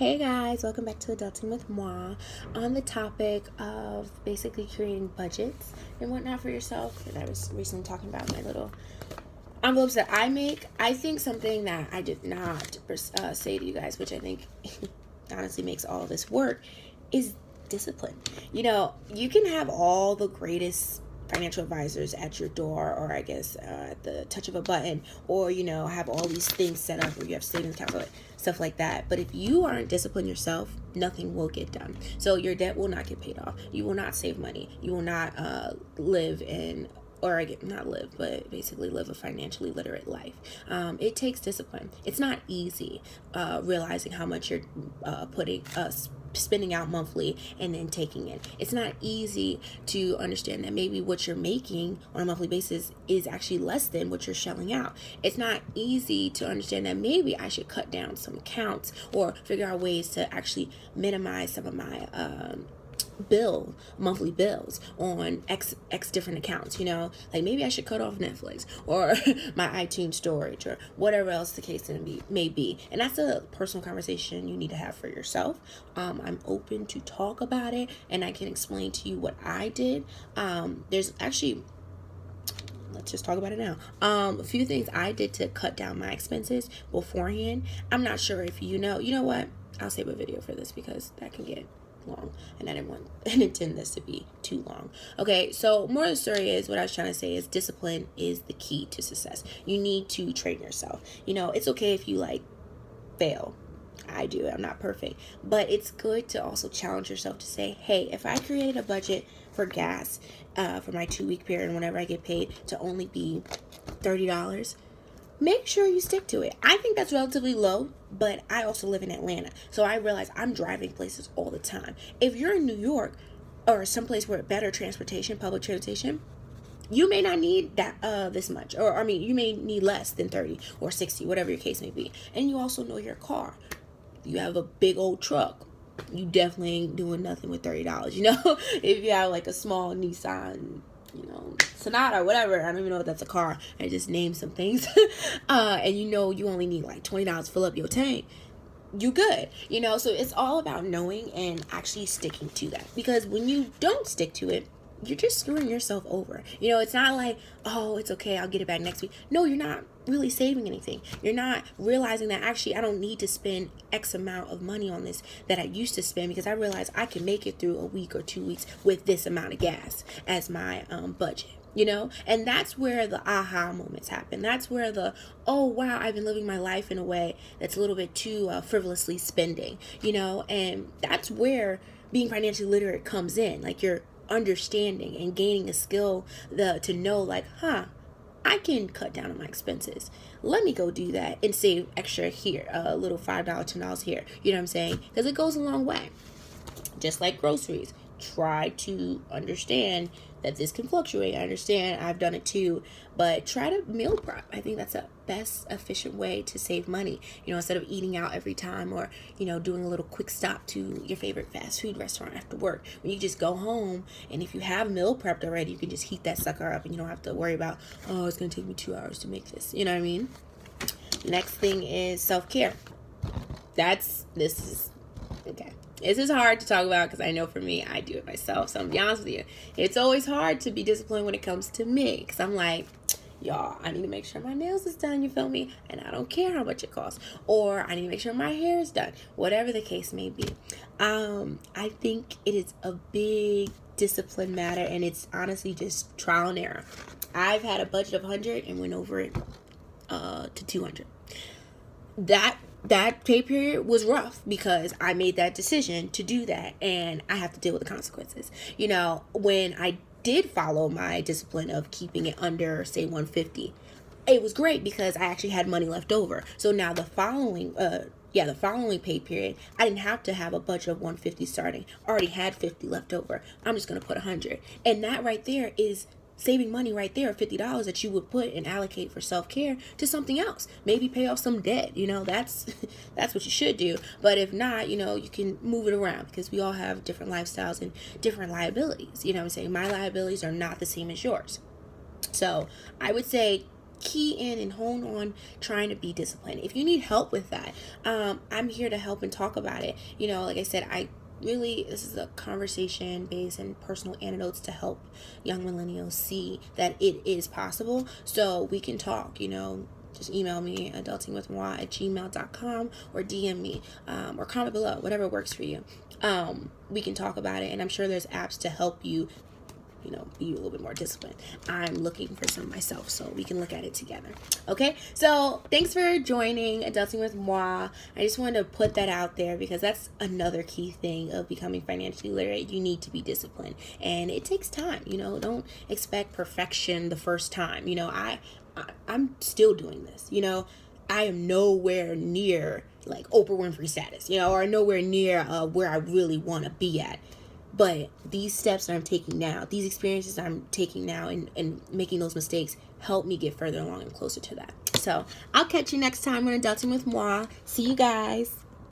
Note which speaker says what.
Speaker 1: Hey guys, welcome back to Adulting with Moi. On the topic of basically creating budgets and whatnot for yourself, and I was recently talking about my little envelopes that I make. I think something that I did not say to you guys, which I think honestly makes all of this work, is discipline. You can have all the greatest financial advisors at your door, or I guess at the touch of a button, or have all these things set up where you have savings accounts, stuff like that. But if you aren't disciplined yourself, nothing will get done. So your debt will not get paid off. You will not save money. You will not live in, or I get not live, but basically live a financially literate life. It takes discipline. It's not easy realizing how much you're spending out monthly and then taking it. It's not easy to understand that maybe what you're making on a monthly basis is actually less than what you're shelling out. It's not easy to understand that maybe I should cut down some accounts or figure out ways to actually minimize some of my monthly bills on X different accounts. Like maybe I should cut off Netflix or my iTunes storage or whatever else the case may be. And that's a personal conversation you need to have for yourself. I'm open to talk about it, and I can explain to you what I did. There's actually, let's just talk about it now. A few things I did to cut down my expenses beforehand. I'm not sure if you know what, I'll save a video for this because that can get long, and I didn't intend this to be too long. Okay, so more of the story is, what I was trying to say is, discipline is the key to success. You need to train yourself. It's okay if you fail. I do. I'm not perfect, but it's good to also challenge yourself to say, hey, if I created a budget for gas for my 2-week period, whenever I get paid, to only be $30, make sure you stick to it. I think that's relatively low, but I also live in Atlanta, so I realize I'm driving places all the time. If you're in New York or someplace where better transportation, public transportation, you may not need that this much, or you may need less than 30 or 60, whatever your case may be. And you also know your car. You have a big old truck, you definitely ain't doing nothing with $30. If you have a small Nissan, Sonata, whatever, I don't even know if that's a car, I just named some things, and you only need $20 to fill up your tank, you good. So it's all about knowing and actually sticking to that, because when you don't stick to it, you're just screwing yourself over. It's not like, oh, it's okay, I'll get it back next week. No, you're not really saving anything. You're not realizing that actually I don't need to spend X amount of money on this that I used to spend, because I realize I can make it through a week or 2 weeks with this amount of gas as my budget. And that's where the aha moments happen. That's where oh wow, I've been living my life in a way that's a little bit too frivolously spending, and that's where being financially literate comes in. You're understanding and gaining a skill to know I can cut down on my expenses. Let me go do that and save extra here, a little $5, $10 here. You know what I'm saying? Because it goes a long way. Just like groceries, try to understand that this can fluctuate. I understand, I've done it too, but try to meal prep. I think that's the best efficient way to save money. Instead of eating out every time, or doing a little quick stop to your favorite fast food restaurant after work, when you just go home, and if you have meal prepped already, you can just heat that sucker up, and you don't have to worry about, oh, it's gonna take me 2 hours to make this. You know what I mean? Next thing is self-care. This is hard to talk about, because I know for me, I do it myself. So I'm gonna be honest with you, it's always hard to be disciplined when it comes to me, because I'm like, y'all, I need to make sure my nails is done, you feel me? And I don't care how much it costs. Or I need to make sure my hair is done, whatever the case may be. I think it is a big discipline matter, and it's honestly just trial and error. I've had a budget of 100 and went over it to 200. That pay period was rough, because I made that decision to do that, and I have to deal with the consequences. When I did follow my discipline of keeping it under, say, 150, it was great, because I actually had money left over. So now the following pay period, I didn't have to have a budget of 150 starting. I already had 50 left over. I'm just going to put 100. And that right there is saving money right there, $50 that you would put and allocate for self-care to something else. Maybe pay off some debt. That's what you should do. But if not, you can move it around, because we all have different lifestyles and different liabilities. You know what I'm saying? My liabilities are not the same as yours. So I would say key in and hone on trying to be disciplined. If you need help with that, I'm here to help and talk about it. You know, like I said, this is a conversation based and personal anecdotes to help young millennials see that it is possible. So we can talk, you know. Just email me, adultingwithmoi@gmail.com, or DM me, or comment below, whatever works for you. We can talk about it, and I'm sure there's apps to help you, you know, be a little bit more disciplined. I'm looking for some myself, so we can look at it together. Okay, so thanks for joining Adulting with Moi. I just wanted to put that out there because that's another key thing of becoming financially literate. You need to be disciplined, and it takes time. You know, don't expect perfection the first time. You know, I'm still doing this. You know, I am nowhere near like Oprah Winfrey status, you know, or nowhere near where I really want to be at. But these steps that I'm taking now, these experiences I'm taking now and making those mistakes help me get further along and closer to that. So I'll catch you next time on Adulting with Moi. See you guys.